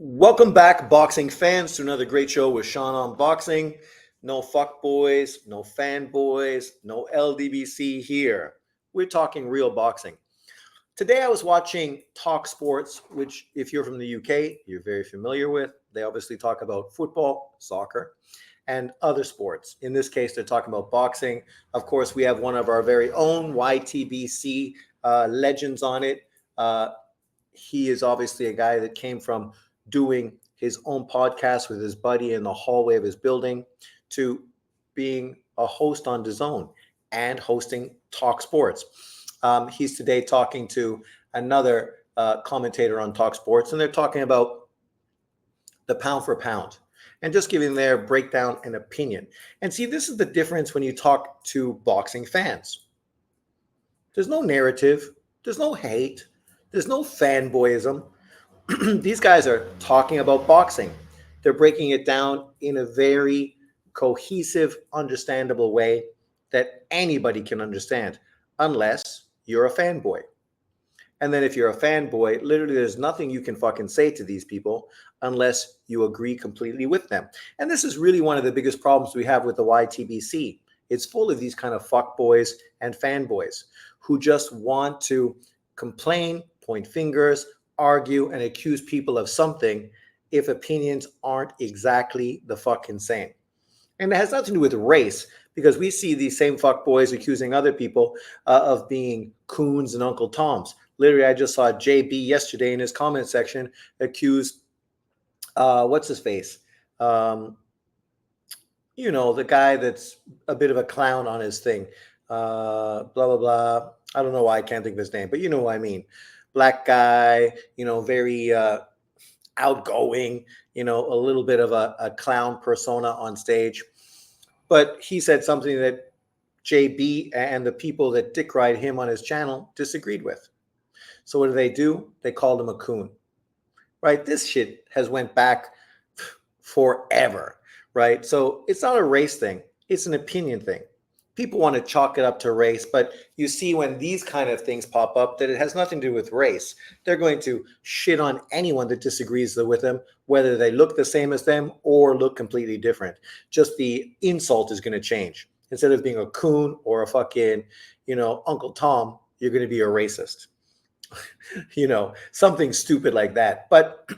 Welcome back, boxing fans, to another great show with Sean on Boxing. No fuck boys, no fanboys, no LDBC here. We're talking real boxing. Today I was watching Talk Sports, which, if you're from the UK, you're very familiar with. They obviously talk about football, soccer, and other sports. In this case, they're talking about boxing. Of course, we have one of our very own YTBC legends on it. Uh, he is obviously a guy that came from doing his own podcast with his buddy in the hallway of his building to being a host on DAZN and hosting Talk Sports. He's today talking to another commentator on Talk Sports, and they're talking about the pound for pound and just giving their breakdown and opinion. And see, this is the difference when you talk to boxing fans. There's no narrative, there's no hate, there's no fanboyism. These guys are talking about boxing. They're breaking it down in a very cohesive, understandable way that anybody can understand, unless you're a fanboy. And then if you're a fanboy, literally there's nothing you can fucking say to these people unless you agree completely with them. And this is really one of the biggest problems we have with the YTBC. It's full of these kind of fuckboys and fanboys who just want to complain, point fingers, argue, and accuse people of something if opinions aren't exactly the fucking same. And it has nothing to do with race, because we see these same fuckboys accusing other people of being coons and Uncle Toms. Literally, I just saw JB yesterday in his comment section accuse, what's his face? The guy that's a bit of a clown on his thing. Blah, blah, blah. I don't know why I can't think of his name, but you know what I mean. Black guy, very outgoing, a little bit of a clown persona on stage. But he said something that JB and the people that dick ride him on his channel disagreed with. So what do? They called him a coon, right? This shit has went back forever, right? So it's not a race thing. It's an opinion thing. People want to chalk it up to race, but you see when these kind of things pop up that it has nothing to do with race. They're going to shit on anyone that disagrees with them, whether they look the same as them or look completely different. Just the insult is going to change. Instead of being a coon or a fucking, Uncle Tom, you're going to be a racist. Something stupid like that. But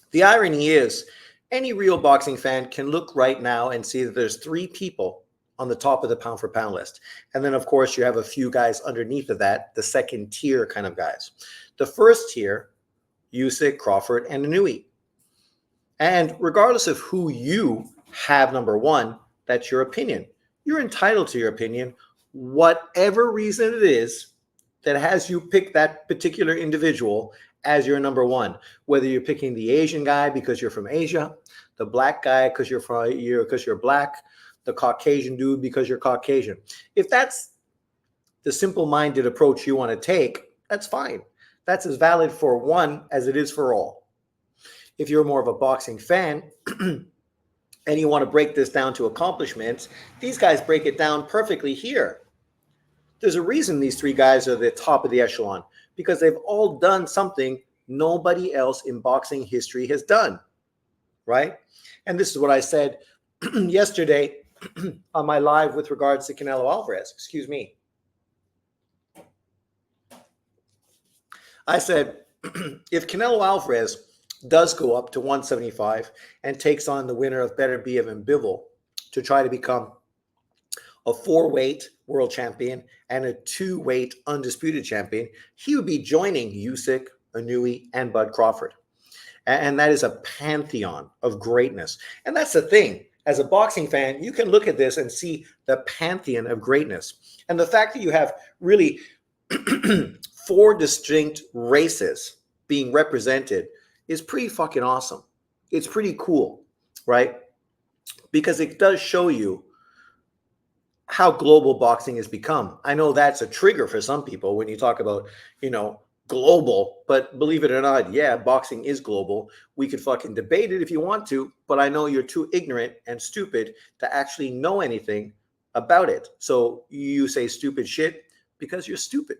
the irony is, any real boxing fan can look right now and see that there's three people on the top of the pound for pound list. And then, of course, you have a few guys underneath of that, the second tier kind of guys. The first tier, Usyk, Crawford, and Inouye. And regardless of who you have number one, that's your opinion. You're entitled to your opinion, whatever reason it is that has you pick that particular individual as your number one. Whether you're picking the Asian guy because you're from Asia, the black guy because you're black, the Caucasian dude because you're Caucasian. If that's the simple-minded approach you want to take, that's fine. That's as valid for one as it is for all. If you're more of a boxing fan and you want to break this down to accomplishments, these guys break it down perfectly here. There's a reason these three guys are the top of the echelon, because they've all done something nobody else in boxing history has done, right? And this is what I said yesterday on my live with regards to Canelo Alvarez. Excuse me. I said, if Canelo Alvarez does go up to 175 and takes on the winner of Beterbiev and Bivol to try to become a 4-weight world champion and a 2-weight undisputed champion, he would be joining Usyk, Inouye, and Bud Crawford. And that is a pantheon of greatness. And that's the thing. As a boxing fan, you can look at this and see the pantheon of greatness. And the fact that you have really 4 distinct races being represented is pretty fucking awesome. It's pretty cool, right? Because it does show you how global boxing has become. I know that's a trigger for some people when you talk about, global, but believe it or not, yeah, boxing is global. We could fucking debate it if you want to, but I know you're too ignorant and stupid to actually know anything about it. So you say stupid shit because you're stupid.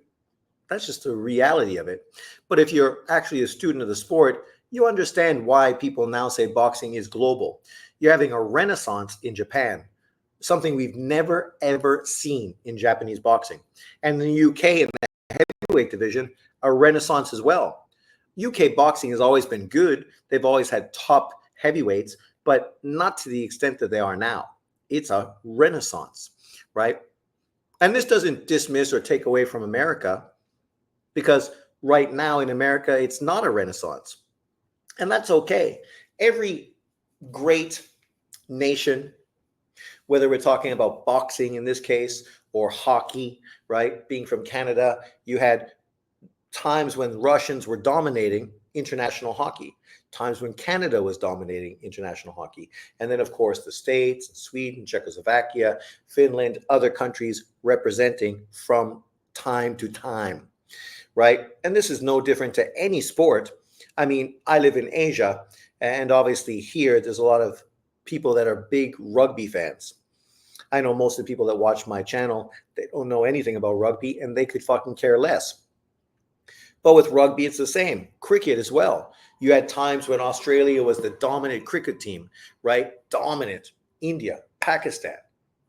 That's just the reality of it. But if you're actually a student of the sport, you understand why people now say boxing is global. You're having a renaissance in Japan, something we've never ever seen in Japanese boxing. And in the UK, in the heavyweight division, a renaissance as well. UK boxing has always been good. They've always had top heavyweights, but not to the extent that they are now. It's a renaissance, right? And this doesn't dismiss or take away from America, because right now in America, it's not a renaissance. And that's okay. Every great nation, whether we're talking about boxing in this case or hockey, right? Being from Canada, you had times when Russians were dominating international hockey, times when Canada was dominating international hockey. And then, of course, the States, Sweden, Czechoslovakia, Finland, other countries representing from time to time, right? And this is no different to any sport. I mean, I live in Asia, and obviously here there's a lot of people that are big rugby fans. I know most of the people that watch my channel, they don't know anything about rugby, and they could fucking care less. But with rugby, it's the same. Cricket as well. You had times when Australia was the dominant cricket team, right? Dominant. India, Pakistan,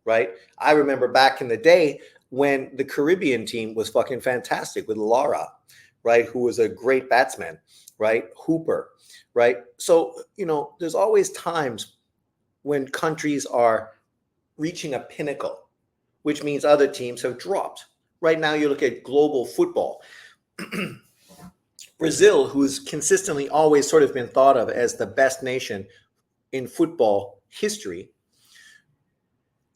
right? I remember back in the day when the Caribbean team was fucking fantastic with Lara, right? Who was a great batsman, right? Hooper, right? So, there's always times when countries are reaching a pinnacle, which means other teams have dropped. Right now, you look at global football. Brazil, who's consistently always sort of been thought of as the best nation in football history,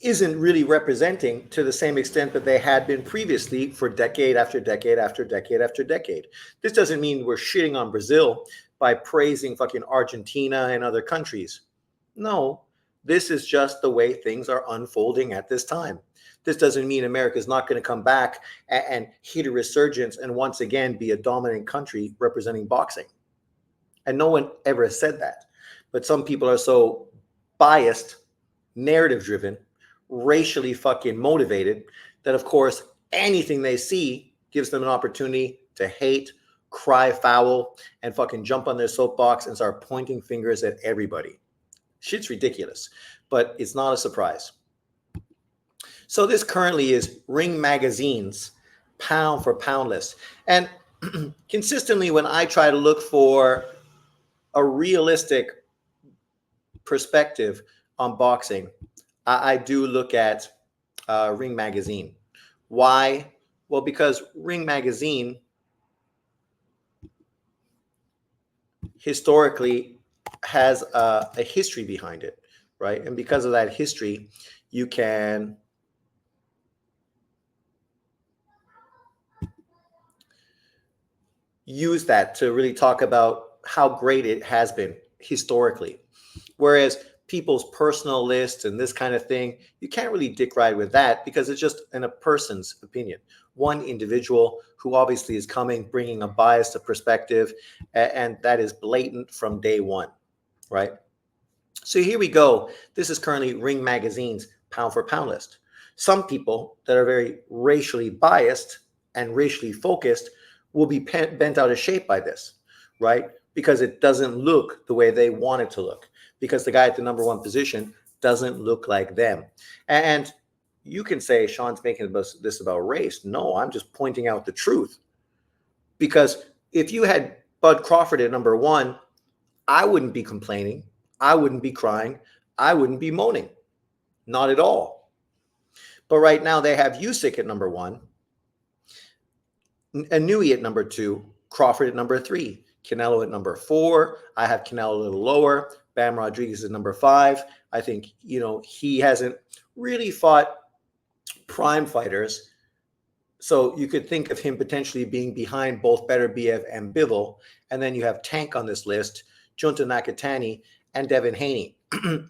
isn't really representing to the same extent that they had been previously for decade after decade after decade after decade. This doesn't mean we're shitting on Brazil by praising fucking Argentina and other countries. No, this is just the way things are unfolding at this time. This doesn't mean America's not going to come back and hit a resurgence and once again be a dominant country representing boxing. And no one ever said that. But some people are so biased, narrative driven, racially fucking motivated that, of course, anything they see gives them an opportunity to hate, cry foul, and fucking jump on their soapbox and start pointing fingers at everybody. Shit's ridiculous, but it's not a surprise. So this currently is Ring Magazine's pound for pound list. And consistently, when I try to look for a realistic perspective on boxing, I do look at Ring Magazine. Why? Well, because Ring Magazine historically has a history behind it, right? And because of that history, you can use that to really talk about how great it has been historically. Whereas people's personal lists and this kind of thing, you can't really dick ride with that because it's just in a person's opinion. One individual who obviously is bringing a bias to perspective, and that is blatant from day one, right? So here we go. This is currently Ring Magazine's pound for pound list. Some people that are very racially biased and racially focused will be bent out of shape by this, right? Because it doesn't look the way they want it to look, because the guy at the number one position doesn't look like them. And you can say Sean's making this about race. No, I'm just pointing out the truth. Because if you had Bud Crawford at number one, I wouldn't be complaining. I wouldn't be crying. I wouldn't be moaning. Not at all. But right now they have Usyk at number one, Inouye at number two, Crawford at number three, Canelo at number four. I have Canelo a little lower. Bam Rodriguez at number five. I think, he hasn't really fought prime fighters. So you could think of him potentially being behind both Beterbiev and Bivol. And then you have Tank on this list, Junta Nakatani, and Devin Haney.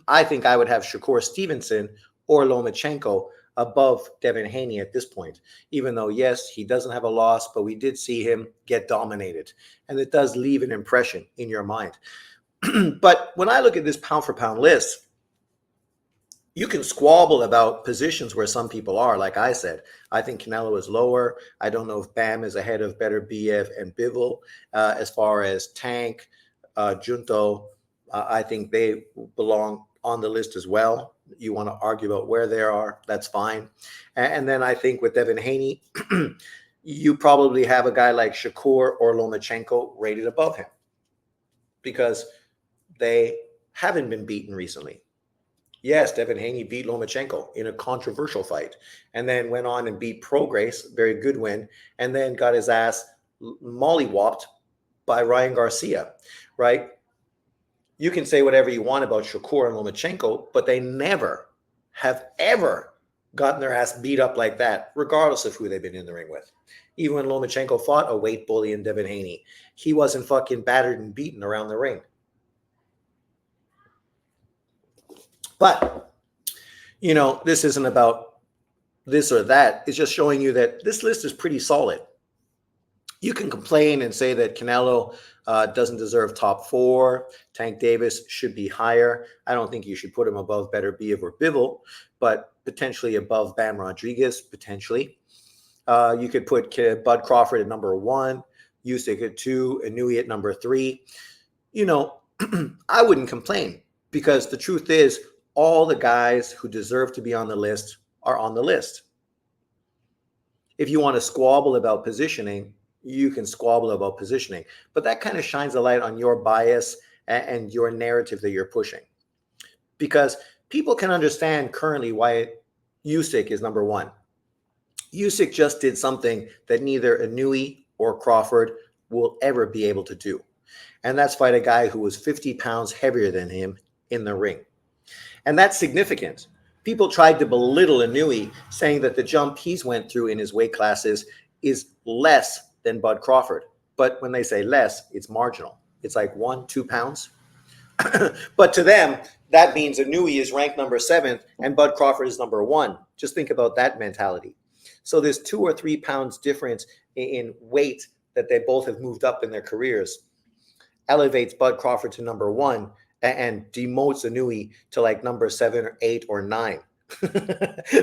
I think I would have Shakur Stevenson or Lomachenko above Devin Haney at this point, even though, yes, he doesn't have a loss, but we did see him get dominated. And it does leave an impression in your mind. But when I look at this pound for pound list, you can squabble about positions where some people are. Like I said, I think Canelo is lower. I don't know if Bam is ahead of Beterbiev and Bivol. As far as Tank, Junto, I think they belong on the list as well. You want to argue about where they are, that's fine. And then I think with Devin Haney, you probably have a guy like Shakur or Lomachenko rated above him because they haven't been beaten recently. Yes, Devin Haney beat Lomachenko in a controversial fight and then went on and beat Prograis, very good win, and then got his ass mollywopped by Ryan Garcia, right? You can say whatever you want about Shakur and Lomachenko, but they never have ever gotten their ass beat up like that, regardless of who they've been in the ring with. Even when Lomachenko fought a weight bully in Devin Haney, he wasn't fucking battered and beaten around the ring. But, you know, this isn't about this or that. It's just showing you that this list is pretty solid. You can complain and say that Canelo doesn't deserve top 4. Tank Davis should be higher. I don't think you should put him above Beterbiev or Bivol, but potentially above Bam Rodriguez, potentially. You could put Bud Crawford at number 1, Usyk at 2, Inouye at number 3. You know, I wouldn't complain because the truth is all the guys who deserve to be on the list are on the list. If you want to squabble about positioning, you can squabble about positioning, but that kind of shines a light on your bias and your narrative that you're pushing. Because people can understand currently why Usyk is number 1. Usyk just did something that neither Inouye or Crawford will ever be able to do. And that's fight a guy who was 50 pounds heavier than him in the ring. And that's significant. People tried to belittle Inouye, saying that the jump he's went through in his weight classes is less than Bud Crawford. But when they say less, it's marginal. It's like 1-2 pounds. But to them, that means Inouye is ranked number 7 and Bud Crawford is number 1. Just think about that mentality. So there's 2 or 3 pounds difference in weight that they both have moved up in their careers. Elevates Bud Crawford to number 1 and demotes Inouye to like number 7 or 8 or 9.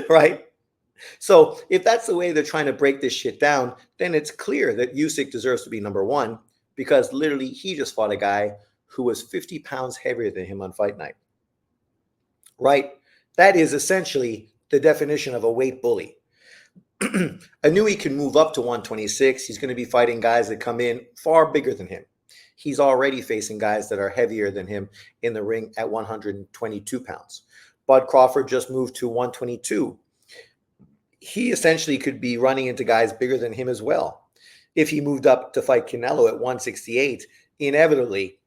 Right? So if that's the way they're trying to break this shit down, then it's clear that Usyk deserves to be number 1 because literally he just fought a guy who was 50 pounds heavier than him on fight night. Right? That is essentially the definition of a weight bully. Inouye can move up to 126. He's going to be fighting guys that come in far bigger than him. He's already facing guys that are heavier than him in the ring at 122 pounds. Bud Crawford just moved to 122. He essentially could be running into guys bigger than him as well. If he moved up to fight Canelo at 168, inevitably,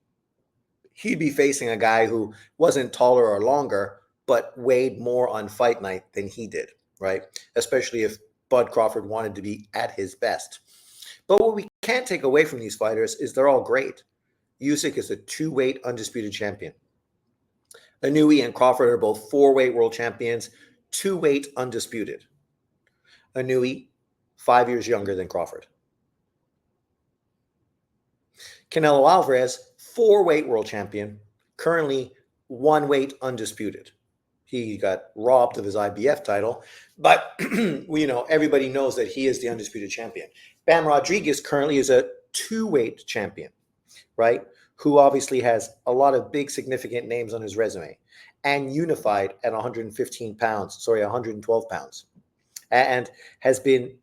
he'd be facing a guy who wasn't taller or longer, but weighed more on fight night than he did, right? Especially if Bud Crawford wanted to be at his best. But what we can't take away from these fighters is they're all great. Usyk is a 2-weight undisputed champion. Inouye and Crawford are both 4-weight world champions, 2-weight undisputed. Inouye, 5 years younger than Crawford. Canelo Alvarez, 4-weight world champion, currently 1-weight undisputed. He got robbed of his IBF title, but everybody knows that he is the undisputed champion. Bam Rodriguez currently is a 2-weight champion, right? Who obviously has a lot of big significant names on his resume and unified at 112 pounds, and has been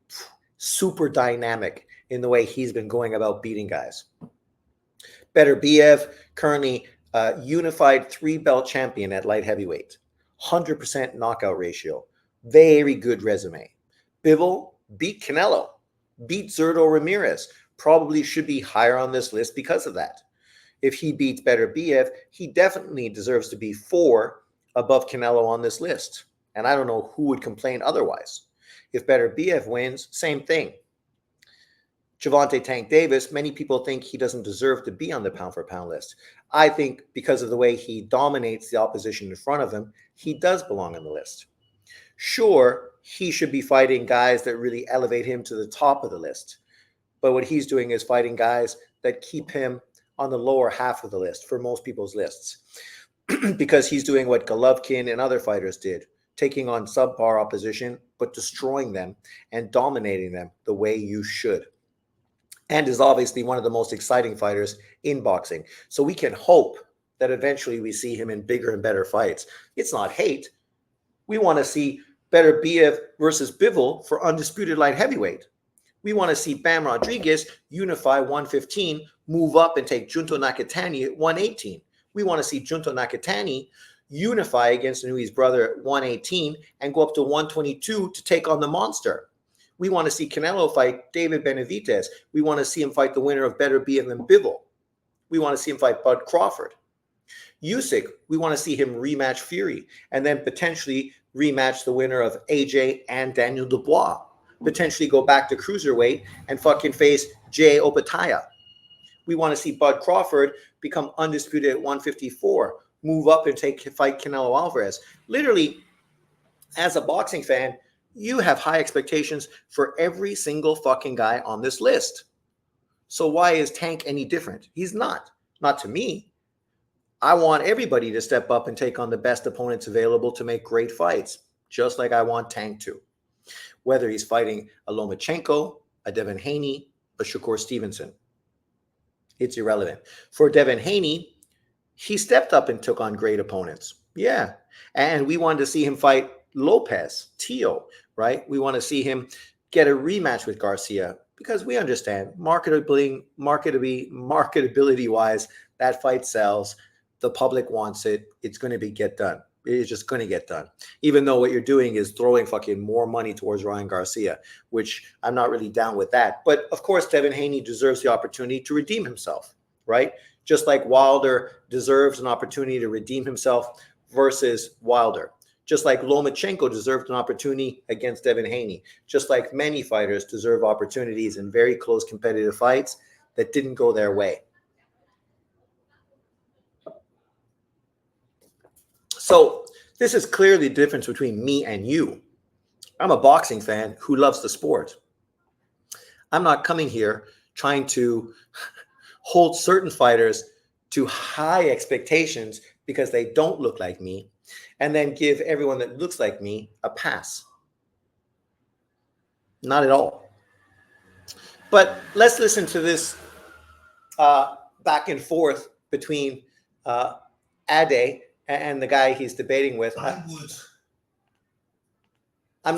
super dynamic in the way he's been going about beating guys. Beterbiev, currently unified 3-belt champion at light heavyweight. 100% knockout ratio. Very good resume. Bivol beat Canelo. Beat Zurdo Ramirez. Probably should be higher on this list because of that. If he beats Beterbiev, he definitely deserves to be 4 above Canelo on this list. And I don't know who would complain otherwise. If Beterbiev wins, same thing. Gervonta Tank Davis, many people think he doesn't deserve to be on the pound-for-pound list. I think because of the way he dominates the opposition in front of him, he does belong on the list. Sure, he should be fighting guys that really elevate him to the top of the list. But what he's doing is fighting guys that keep him on the lower half of the list for most people's lists. Because he's doing what Golovkin and other fighters did, taking on subpar opposition, but destroying them and dominating them the way you should. and is obviously one of the most exciting fighters in boxing. So we can hope that eventually we see him in bigger and better fights. It's not hate. We want to see better Beterbiev versus Bivol for undisputed light heavyweight. We want to see Bam Rodriguez unify 115, move up and take Junto Nakatani at 118. We want to see Junto Nakatani unify against Inui's brother at 118 and go up to 122 to take on the monster. We want to see Canelo fight David Benavidez. We want to see him fight the winner of Beterbiev and Bivol. We want to see him fight Bud Crawford. Usyk, we want to see him rematch Fury and then potentially rematch the winner of AJ and Daniel Dubois. Potentially go back to cruiserweight and fucking face Jay Opataya. We want to see Bud Crawford become undisputed at 154, move up and fight Canelo Alvarez. Literally, as a boxing fan, you have high expectations for every single fucking guy on this list. So why is Tank any different? He's not. Not to me. I want everybody to step up and take on the best opponents available to make great fights, just like I want Tank to. Whether he's fighting a Lomachenko, a Devin Haney, a Shakur Stevenson. It's irrelevant. For Devin Haney, he stepped up and took on great opponents. Yeah. And we wanted to see him fight Lopez, Tio, right? We want to see him get a rematch with Garcia because we understand marketability-wise, that fight sells. The public wants it. It's going to get done. It's just going to get done. Even though what you're doing is throwing fucking more money towards Ryan Garcia, which I'm not really down with that. But of course, Devin Haney deserves the opportunity to redeem himself, right? Just like Wilder deserves an opportunity to redeem himself versus Wilder. Just like Lomachenko deserved an opportunity against Devin Haney. Just like many fighters deserve opportunities in very close competitive fights that didn't go their way. So this is clearly the difference between me and you. I'm a boxing fan who loves the sport. I'm not coming here trying to hold certain fighters to high expectations because they don't look like me and then give everyone that looks like me a pass. Not at all. But let's listen to this back and forth between Ade and the guy he's debating with. I'm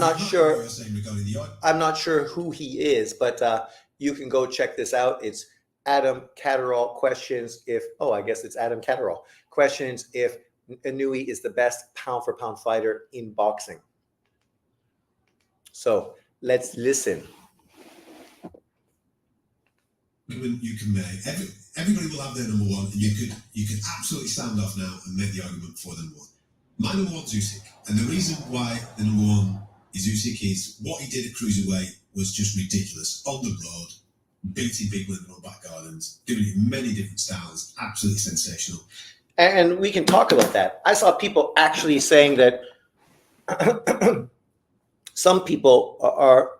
not sure who he is, but you can go check this out. It's Adam Catterall questions if Inui is the best pound for pound fighter in boxing. So let's listen. You can make everybody will have their number one, and you could absolutely stand off now and make the argument for the number one. My number one's Usyk, and the reason why the number one is Usyk is what he did at cruiserweight was just ridiculous on the road, beating big women on back gardens, doing it in many different styles, absolutely sensational. And we can talk about that. I saw people actually saying that some people are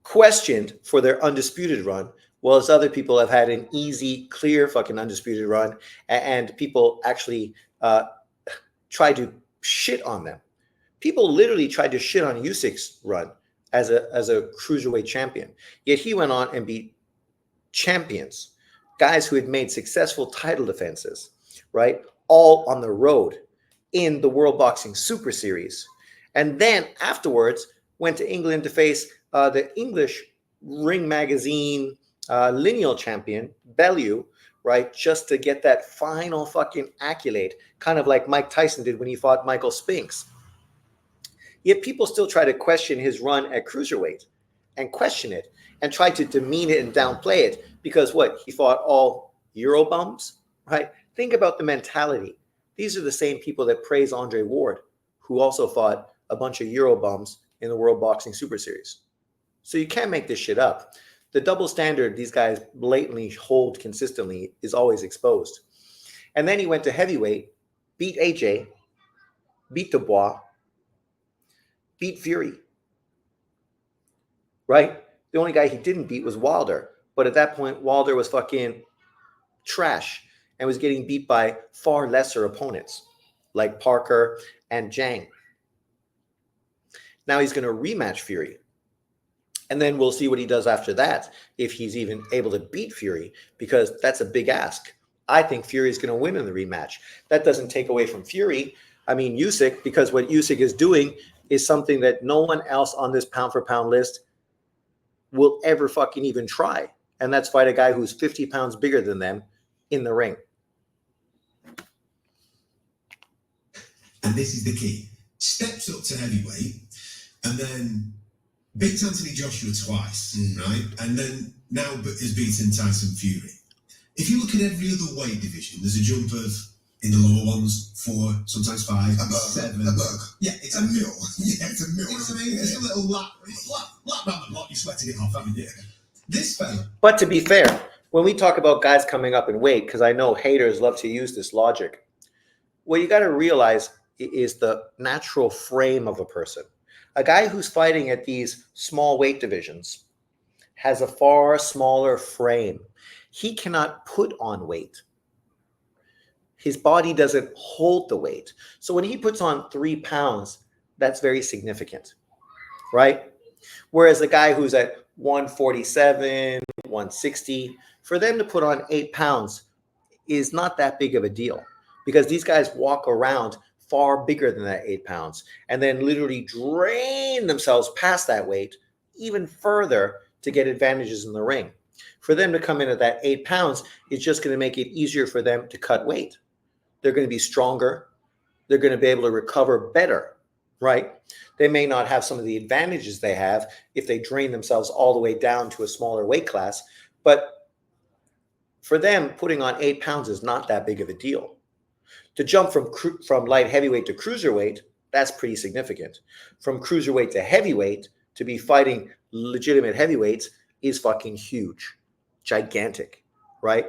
questioned for their undisputed run, whilst other people have had an easy, clear fucking undisputed run, and people actually try to shit on them. People literally tried to shit on Usyk's run as a cruiserweight champion. Yet he went on and beat champions, guys who had made successful title defenses, right? All on the road in the World Boxing Super Series. And then afterwards went to England to face the English Ring Magazine lineal champion, Bellew, right? Just to get that final fucking accolade, kind of like Mike Tyson did when he fought Michael Spinks. Yet people still try to question his run at cruiserweight and question it and try to demean it and downplay it because what? He fought all Euro bums, right? Think about the mentality. These are the same people that praise Andre Ward, who also fought a bunch of Euro bums in the World Boxing Super Series. So you can't make this shit up. The double standard these guys blatantly hold consistently is always exposed. And then he went to heavyweight, beat AJ, beat Dubois, beat Fury, right? The only guy he didn't beat was Wilder. But at that point, Wilder was fucking trash and was getting beat by far lesser opponents like Parker and Zhang. Now he's going to rematch Fury. And then we'll see what he does after that, if he's even able to beat Fury, because that's a big ask. I think Fury is going to win in the rematch. That doesn't take away from Fury. I mean, Usyk, because what Usyk is doing is something that no one else on this pound for pound list will ever fucking even try. And that's fight a guy who's 50 pounds bigger than them in the ring. And this is the key. Steps up to heavyweight and then beats Anthony Joshua twice, right? And then now has beaten Tyson Fury. If you look at every other weight division, there's a jump of, in the lower ones, 4, sometimes 5, 7. A burger. Yeah, it's a mil. Yeah, it's a mil. You know what I mean? It's a little lap round the block, you sweated it off, haven't you? This fella. But to be fair, when we talk about guys coming up in weight, because I know haters love to use this logic, what you got to realize is the natural frame of a person. A guy who's fighting at these small weight divisions has a far smaller frame. He cannot put on weight. His body doesn't hold the weight. So when he puts on 3 pounds, that's very significant, right? Whereas a guy who's at 147, 160, for them to put on 8 pounds is not that big of a deal, because these guys walk around far bigger than that 8 pounds and then literally drain themselves past that weight even further to get advantages in the ring. For them to come in at that 8 pounds, it's just going to make it easier for them to cut weight. They're going to be stronger. They're going to be able to recover better, right? They may not have some of the advantages they have if they drain themselves all the way down to a smaller weight class, but for them, putting on 8 pounds is not that big of a deal. To jump from light heavyweight to cruiserweight, that's pretty significant. From cruiserweight to heavyweight, to be fighting legitimate heavyweights is fucking huge, gigantic, right?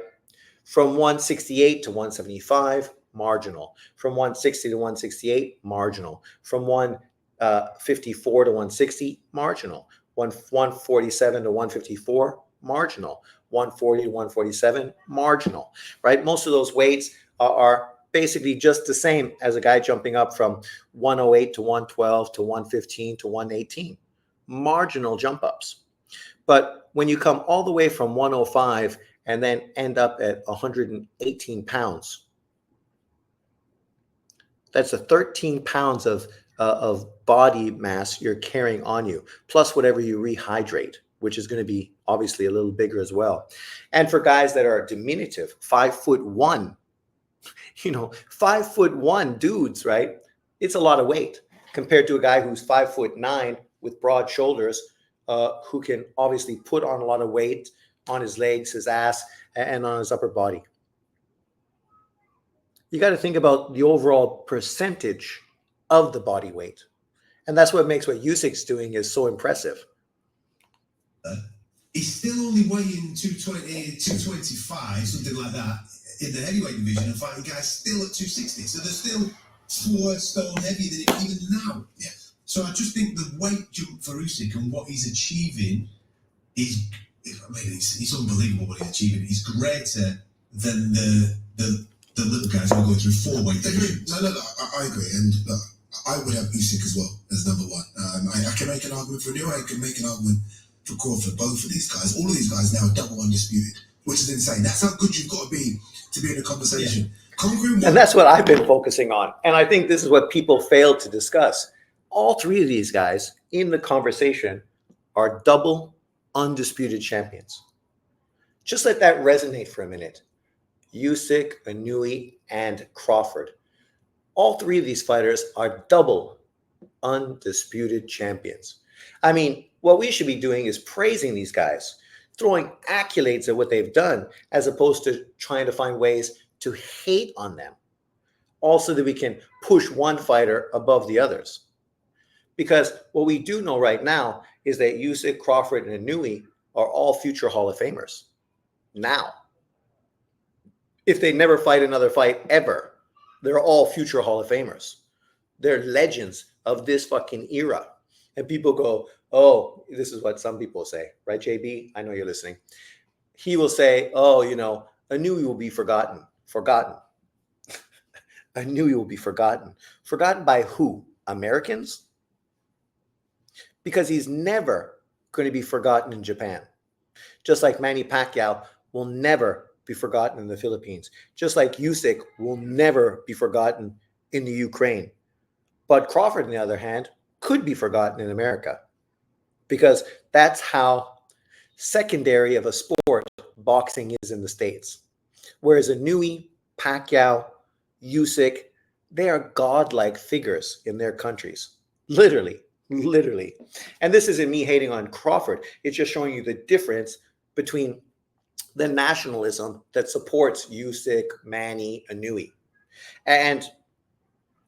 From 168 to 175, marginal. From 160 to 168, marginal. From 154 to 160, marginal. 147 to 154, marginal. 140 to 147, marginal, right? Most of those weights are basically just the same as a guy jumping up from 108 to 112 to 115 to 118. Marginal jump ups. But when you come all the way from 105 and then end up at 118 pounds, that's a 13 pounds of body mass you're carrying on you, plus whatever you rehydrate, which is going to be obviously a little bigger as well. And for guys that are diminutive, 5'1", 5'1" dudes, right? It's a lot of weight compared to a guy who's 5'9" with broad shoulders, who can obviously put on a lot of weight on his legs, his ass, and on his upper body. You got to think about the overall percentage of the body weight. And that's what makes what Usyk's doing is so impressive. He's still only weighing 220, 225, something like that, in the heavyweight division, and fighting guys still at 260. So they're still 4 stone heavier than him even now. Yeah. So I just think the weight jump for Usyk and what he's achieving is, it's unbelievable what he's achieving. He's greater than the little guys who are going through 4 weight divisions. No, I agree. And look, I would have Usyk as well as number 1. I can make an argument for Neil. I can make an argument for Crawford. Both of these guys, all of these guys now are double undisputed, which is insane. That's how good you've got to be in a conversation. Yeah. And that's what I've been focusing on. And I think this is what people fail to discuss. All 3 of these guys in the conversation are double undisputed champions. Just let that resonate for a minute. Usyk, Inoue, and Crawford. All 3 of these fighters are double undisputed champions. I mean, what we should be doing is praising these guys, throwing accolades at what they've done, as opposed to trying to find ways to hate on them. Also, that we can push one fighter above the others. Because what we do know right now is that Usyk, Crawford, and Inoue are all future Hall of Famers. Now. If they never fight another fight ever, they're all future Hall of Famers. They're legends of this fucking era. And people go, oh, this is what some people say, right, JB? I know you're listening. He will say, oh, Inoue will be forgotten. Forgotten. Inoue will be forgotten. Forgotten by who? Americans? Because he's never going to be forgotten in Japan. Just like Manny Pacquiao will never be forgotten in the Philippines. Just like Usyk will never be forgotten in the Ukraine. But Crawford, on the other hand, could be forgotten in America because that's how secondary of a sport boxing is in the States. Whereas Inouye, Pacquiao, Usyk, they are godlike figures in their countries. Literally, literally. And this isn't me hating on Crawford. It's just showing you the difference between the nationalism that supports Usyk, Manny, Inouye. And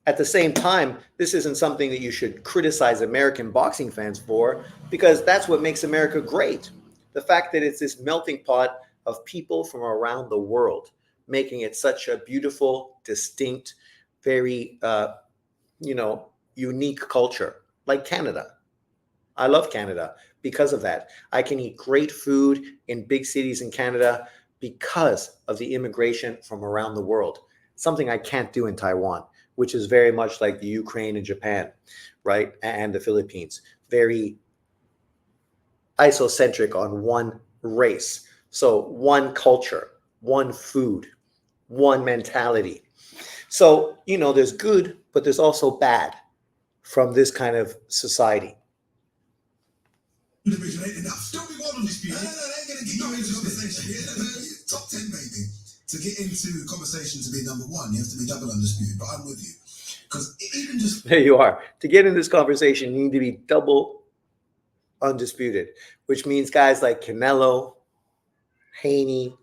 at the same time, this isn't something that you should criticize American boxing fans for, because that's what makes America great. The fact that it's this melting pot of people from around the world, making it such a beautiful, distinct, very, unique culture, like Canada. I love Canada because of that. I can eat great food in big cities in Canada because of the immigration from around the world, something I can't do in Taiwan, which is very much like the Ukraine and Japan, right? And the Philippines, very isocentric on one race. So one culture, one food, one mentality. So, there's good, but there's also bad from this kind of society. Division ain't enough. Don't be more undisputed. No, they ain't gonna get you into conversation. Top 10, maybe. To get into conversation to be number one, you have to be double undisputed. But I'm with you. Because even just There you are. To get in this conversation, you need to be double undisputed, which means guys like Canelo, Haney,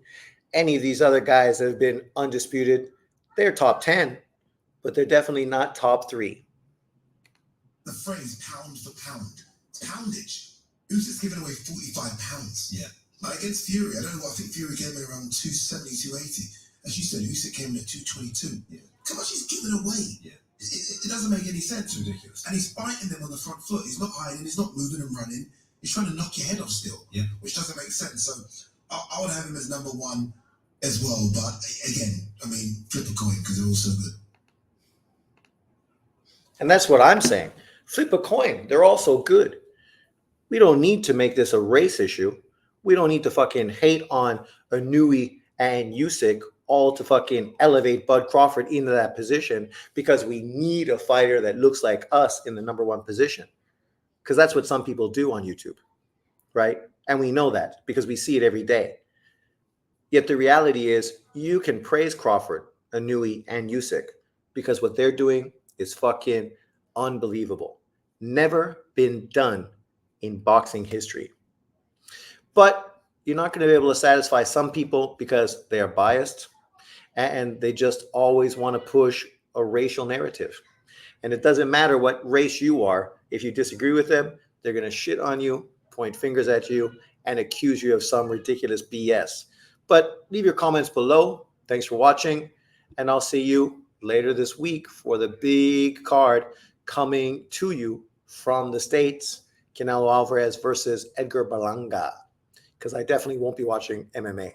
any of these other guys that have been undisputed, they're top 10, but they're definitely not top 3. the phrase pound for pound, it's poundage. Usyk's giving away 45 pounds. Yeah. Like against Fury, I don't know what, I think Fury came in around 270, 280. As you said, Usyk came in at 222. Yeah. How much he's giving away? Yeah. It doesn't make any sense. It's ridiculous. And he's fighting them on the front foot. He's not hiding, he's not moving and running. He's trying to knock your head off still. Yeah. Which doesn't make sense. So I would have him as number one as well. But again, I mean, flip a coin because they're all so good. And that's what I'm saying. Flip a coin. They're all so good. We don't need to make this a race issue. We don't need to fucking hate on Inouye and Usyk all to fucking elevate Bud Crawford into that position because we need a fighter that looks like us in the number one position. Because that's what some people do on YouTube, right? And we know that because we see it every day. Yet the reality is you can praise Crawford, Inouye, and Usyk because what they're doing is fucking unbelievable. Never been done in boxing history. But you're not going to be able to satisfy some people because they are biased and they just always want to push a racial narrative. And it doesn't matter what race you are. If you disagree with them, they're going to shit on you, point fingers at you, and accuse you of some ridiculous BS. But leave your comments below. Thanks for watching. And I'll see you later this week for the big card coming to you from the States. Canelo Alvarez versus Edgar Berlanga, because I definitely won't be watching MMA.